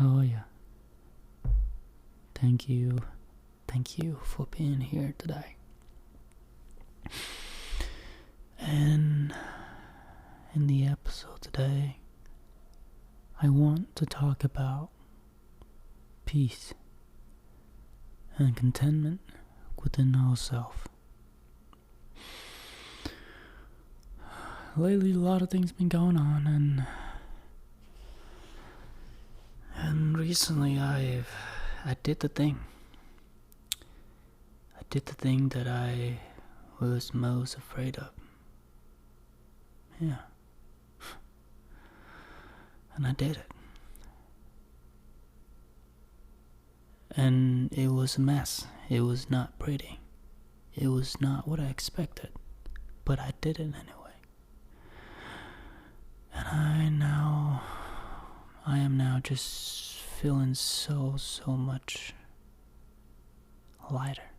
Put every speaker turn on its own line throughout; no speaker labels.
Oh yeah. Thank you. Thank you for being here today. And in the episode today, I want to talk about peace and contentment within ourselves. Lately, a lot of things been going on, and recently I did the thing. I did the thing that I was most afraid of. Yeah. And I did it. And it was a mess. It was not pretty. It was not what I expected. But I did it anyway. And I am now just feeling so much lighter.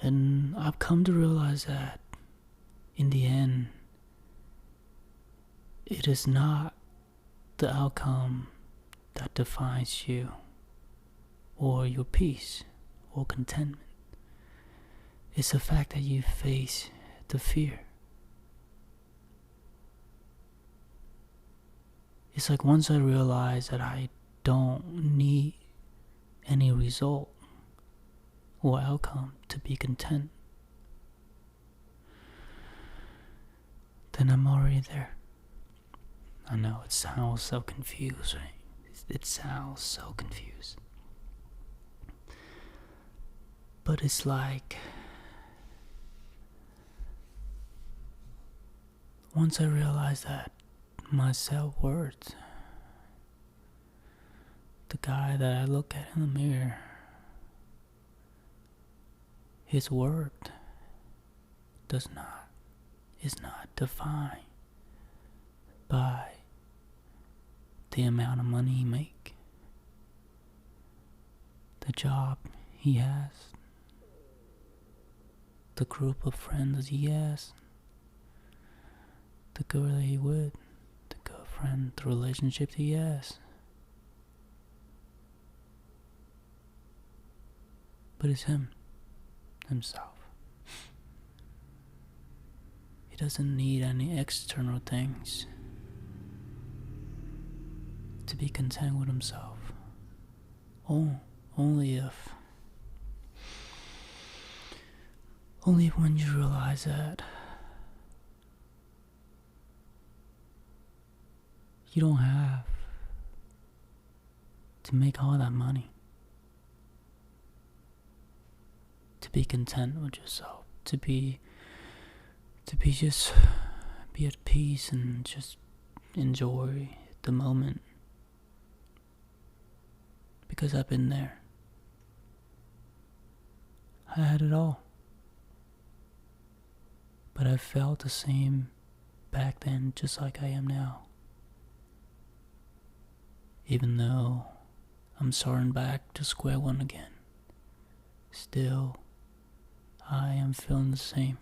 And I've come to realize that in the end, it is not the outcome that defines you or your peace or contentment. It's the fact that you face the fear. It's like once I realized that I don't need any result or outcome to be content, then I'm already there. I know it sounds so confused, right? It sounds so confused. But it's like once I realized that my self-worth, the guy that I look at in the mirror, his worth is not defined by the amount of money he make, the job he has, the group of friends he has, the girl that he with, the girlfriend, the relationship he has. But it's himself. He doesn't need any external things to be content with himself. Only if when you realize that you don't have to make all that money to be content with yourself, to be at peace and just enjoy the moment. Because I've been there. I had it all. But I felt the same back then, just like I am now. Even though I'm starting back to square one again, still I am feeling the same.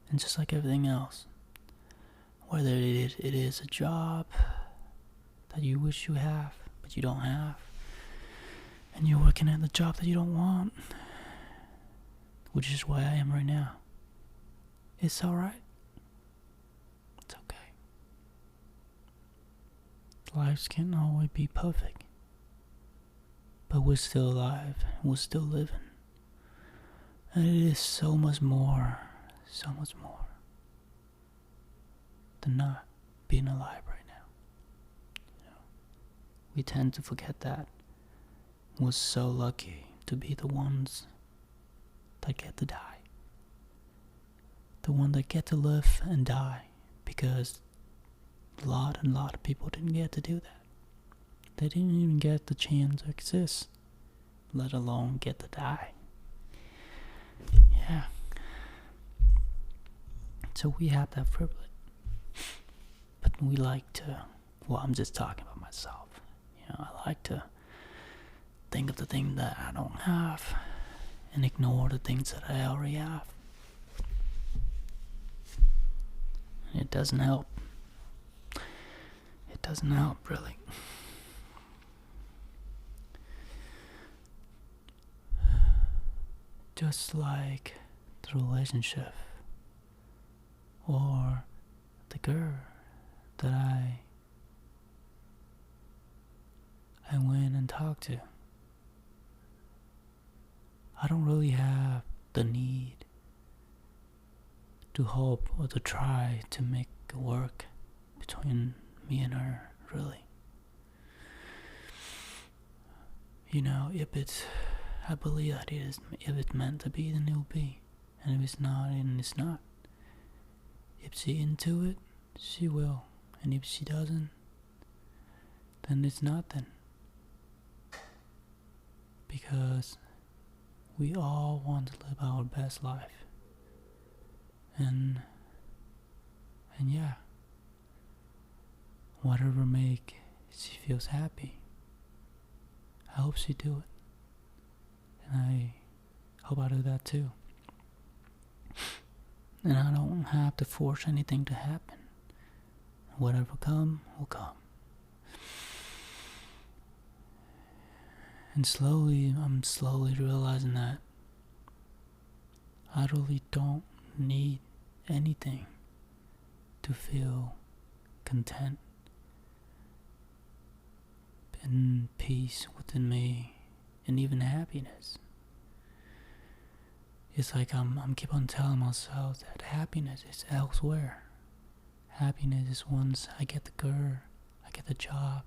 And just like everything else, whether it is a job that you wish you have, but you don't have, and you're working at the job that you don't want, which is where I am right now, it's alright. It's okay. Lives can't always be perfect, but we're still alive, we're still living, and it is so much more than not being alive right now. We tend to forget that. We're so lucky to be the ones that get to die, the one that get to live and die, because a lot of people didn't get to do that. They didn't even get the chance to exist, let alone get to die. Yeah. So we have that privilege. But we like to, well, I'm just talking about myself. I like to think of the things that I don't have and ignore the things that I already have. It doesn't help. It doesn't help, really. Just like the relationship or the girl that I went and talked to. I don't really have the need to hope or to try to make it work between me and her, really. I believe that if it's meant to be, then it'll be. And if it's not, then it's not. If she's into it, she will. And if she doesn't, then it's not then. Because we all want to live our best life. And yeah, whatever make she feels happy, I hope she do it. And I hope I do that too. And I don't have to force anything to happen. Whatever come, will come. And I'm slowly realizing that I really don't need anything to feel content and peace within me, and even happiness. It's like I'm keep on telling myself that happiness is elsewhere. Happiness is once I get the girl, I get the job,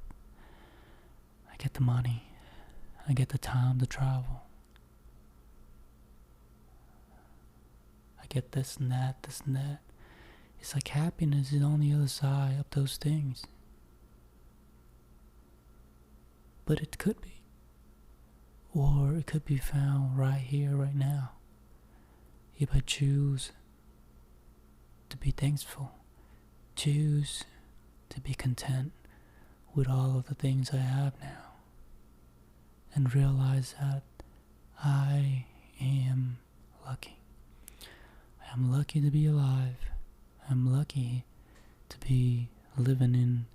I get the money, I get the time to travel. I get this and that, this and that. It's like happiness is on the other side of those things. But it could be. Or it could be found right here, right now. If I choose to be thankful, choose to be content with all of the things I have now, and realize that I am lucky. I am lucky to be alive. I'm lucky to be living in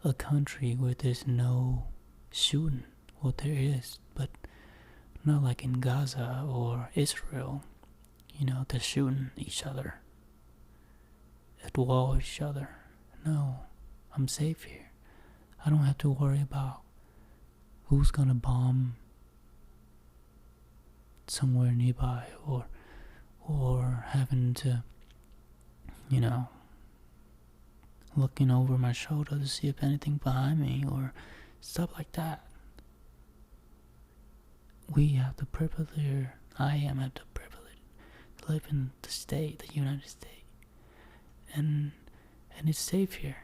a country where there's no shooting. Well, there is, but not like in Gaza or Israel. They're shooting each other, at war with each other. No, I'm safe here. I don't have to worry about who's gonna bomb somewhere nearby, or having to, looking over my shoulder to see if anything behind me or stuff like that. We have the privilege, I am at the privilege to live in the United States. And it's safe here.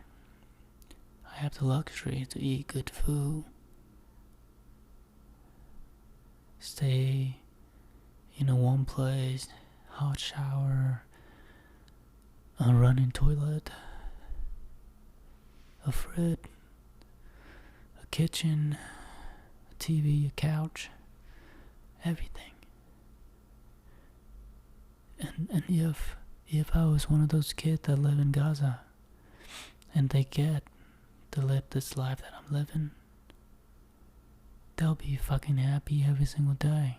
I have the luxury to eat good food, stay in a warm place, hot shower, a running toilet, a fridge, a kitchen, a TV, a couch, everything. And if I was one of those kids that live in Gaza and they get to live this life that I'm living, they'll be fucking happy every single day.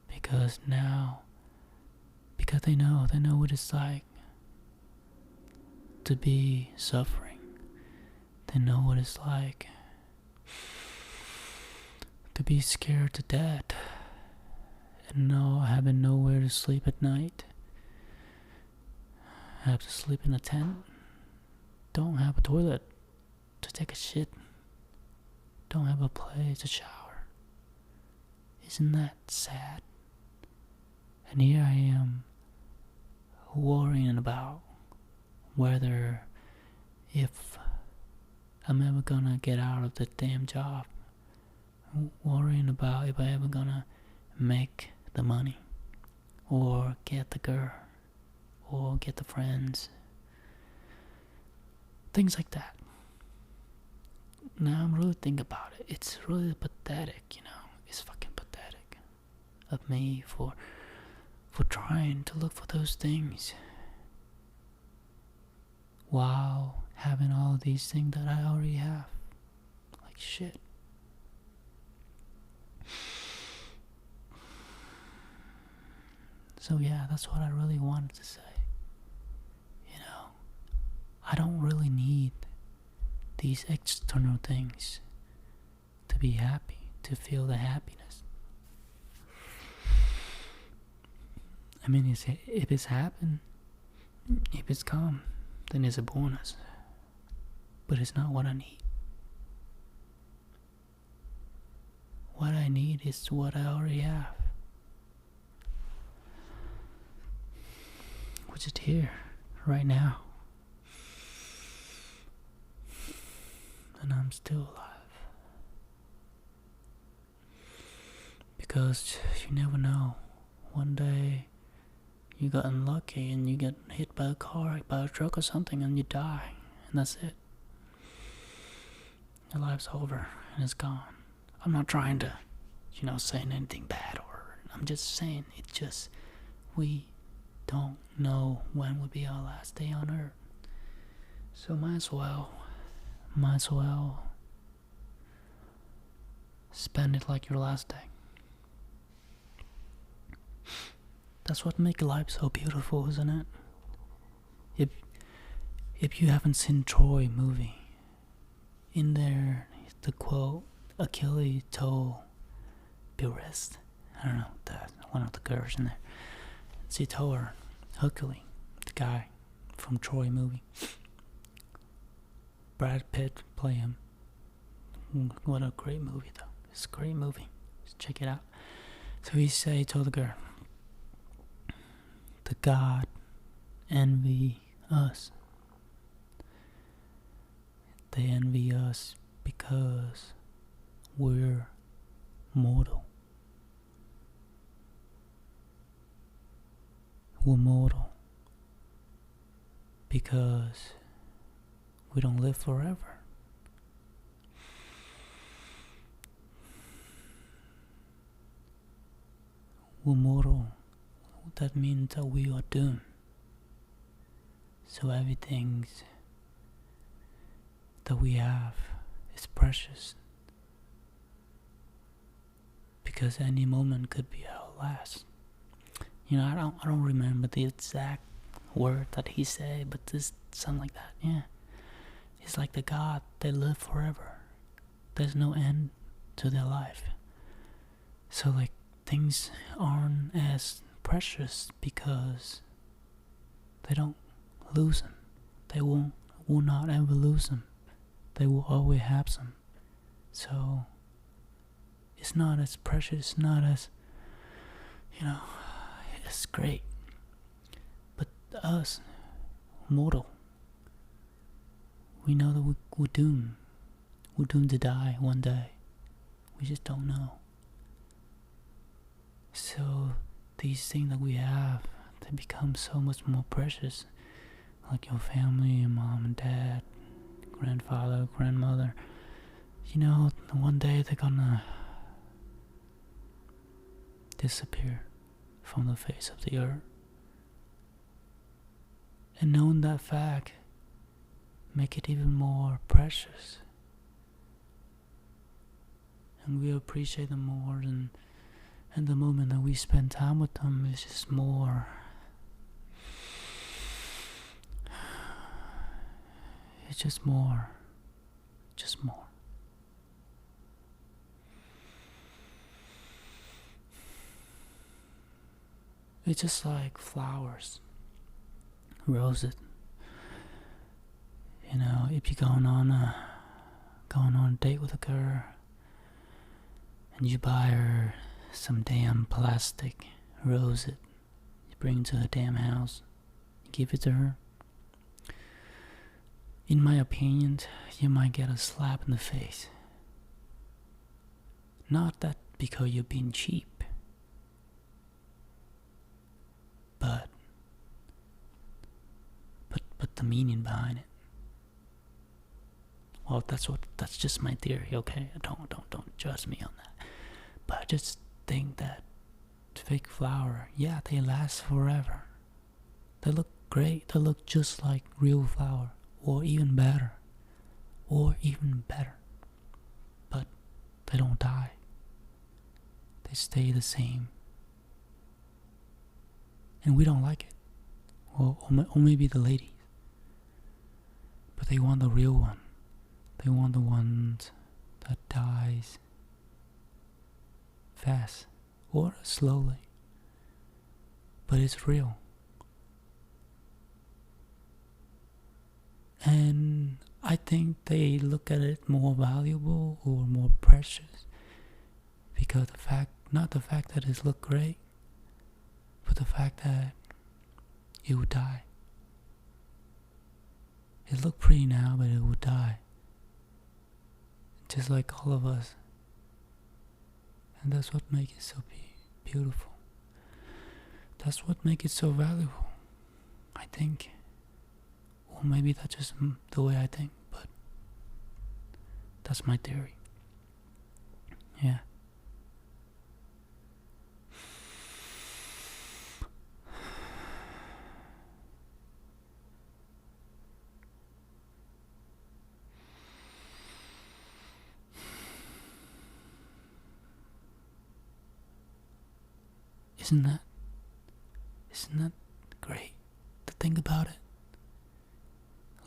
Because they know what it's like to be suffering. They know what it's like to be scared to death and having nowhere to sleep at night. Have to sleep in a tent. Don't have a toilet to take a shit. Don't have a place to shower. Isn't that sad? And here I am worrying about if I'm ever gonna get out of the damn job. Worrying about if I ever gonna make the money or get the girl or get the friends. Things like that. Now I'm really thinking about it. It's really pathetic, It's fucking pathetic of me for trying to look for those things while having all these things that I already have. Like shit. So yeah, that's what I really wanted to say. I don't really need these external things to be happy, to feel the happiness. I mean, if it's happened, if it's come, then it's a bonus. But it's not what I need. What I need is what I already have. Which is here, right now. And I'm still alive. Because you never know. One day you got unlucky and you get hit by a car, by a truck or something, and you die. And that's it. Your life's over and it's gone. I'm not trying to, saying anything bad, or I'm just saying it's just we don't know when will be our last day on earth. So might as well spend it like your last day. That's what makes life so beautiful, isn't it? If you haven't seen Troy movie, in there the quote, Achilles told Beres, I don't know, one of the girls in there. She told her, Hercules, the guy from Troy movie. Brad Pitt play him. What a great movie though. It's a great movie. Just check it out. So he told the girl, the God envy us. They envy us because we're mortal. We're mortal because we don't live forever. We're mortal. That means that we are doomed. So everything that we have is precious. Because any moment could be our last. I don't remember the exact word that he said, but this something like that. Yeah. It's like the God, they live forever. There's no end to their life. So like things aren't as precious because they don't lose them. They will not ever lose them. They will always have them. So it's not as precious, it's not as, it's great. But us, mortal, we know that we're doomed. We're doomed to die one day. We just don't know. So these things that we have, they become so much more precious. Like your family, your mom and dad, grandfather, grandmother. One day they're gonna disappear from the face of the earth. And knowing that fact make it even more precious. And we appreciate them more, and the moment that we spend time with them is just more. It's just more. Just more. It's just like flowers, roses. If you're going on a date with a girl, and you buy her some damn plastic roses, you bring it to her damn house, you give it to her. In my opinion, you might get a slap in the face. Not that because you're being cheap, but meaning behind it. Well, that's just my theory, okay? Don't judge me on that. But I just think that fake flower, yeah, they last forever. They look great. They look just like real flower, or even better, But they don't die. They stay the same, and we don't like it. Or maybe the ladies, but they want the real one. They want the ones that dies fast or slowly, but it's real. And I think they look at it more valuable or more precious because not the fact that it look great, but the fact that it would die. It look pretty now, but it would die. Just like all of us. And that's what makes it so beautiful. That's what makes it so valuable, I think. Or maybe that's just the way I think, but that's my theory. Yeah. Isn't that great to think about it?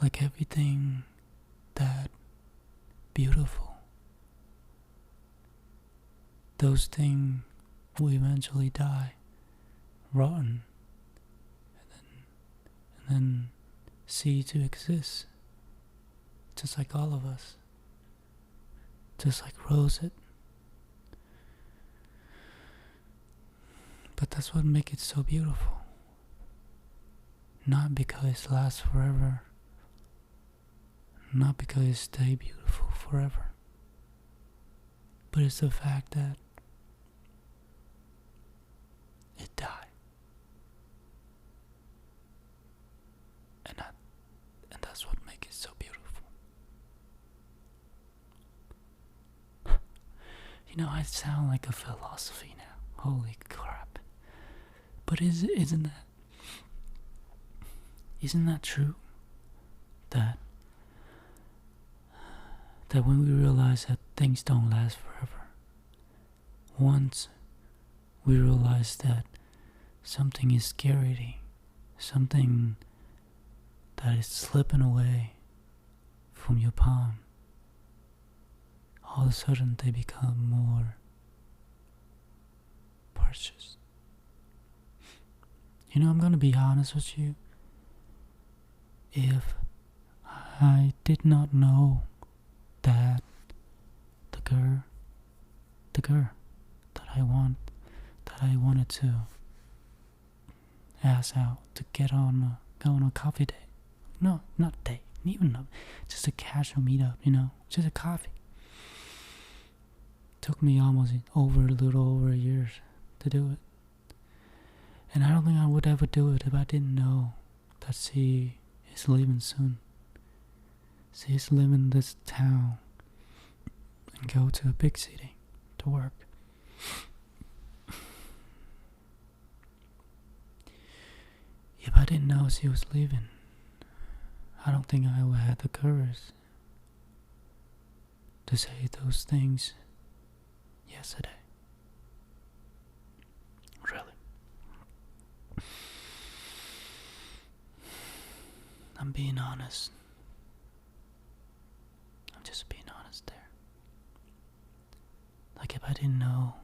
Like everything that beautiful, those things will eventually die, rotten, and then cease to exist, just like all of us, just like Rosette. But that's what makes it so beautiful. Not because it lasts forever, not because it stays beautiful forever, but it's the fact that it died. And that's what makes it so beautiful. I sound like a philosophy now. Holy crap. But isn't that true? That when we realize that things don't last forever, once we realize that something is scary, something that is slipping away from your palm, all of a sudden they become more precious. I'm gonna be honest with you. If I did not know that the girl that I wanted to ask out to go on a coffee date. No, not date, just a casual meetup, just a coffee. Took me almost a little over a year to do it. And I don't think I would ever do it if I didn't know that she is leaving soon. She is leaving this town and go to a big city to work. If I didn't know she was leaving, I don't think I would have the courage to say those things yesterday. Really. I'm being honest. I'm just being honest there. Like if I didn't know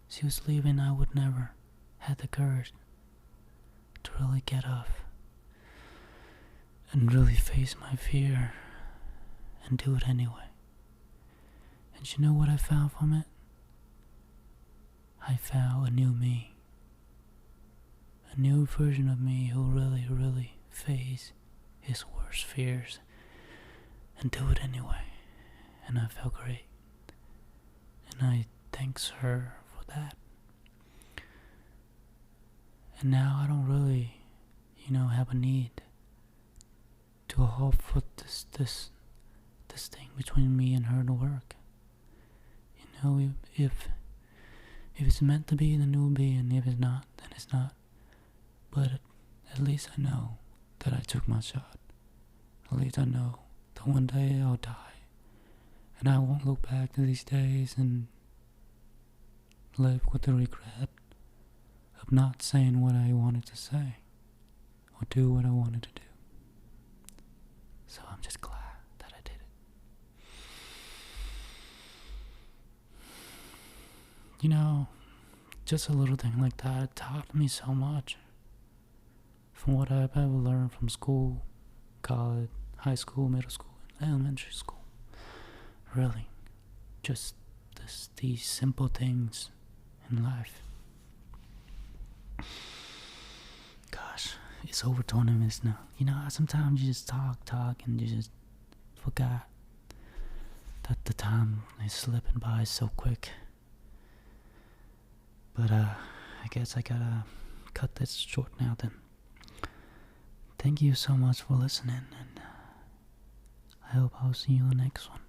she was leaving, I would never have the courage to really get up and really face my fear and do it anyway. And you know what I found from it? I found a new me. A new version of me who really face his worst fears and do it anyway. And I felt great. And I thanks her for that. And now I don't really, have a need to a halt for this thing between me and her to work. You know, if it's meant to be, then it will be, and if it's not, then it's not. But at least I know that I took my shot. At least I know that one day I'll die, and I won't look back to these days and live with the regret of not saying what I wanted to say or do what I wanted to do. So I'm just glad that I did it. You know, just a little thing like that taught me so much. From what I've ever learned from school, college, high school, middle school, elementary school. Really, just these simple things in life. Gosh, it's over 20 minutes now. You know, sometimes you just talk, and you just forgot that the time is slipping by so quick. But I guess I gotta cut this short now then. Thank you so much for listening, and I hope I'll see you in the next one.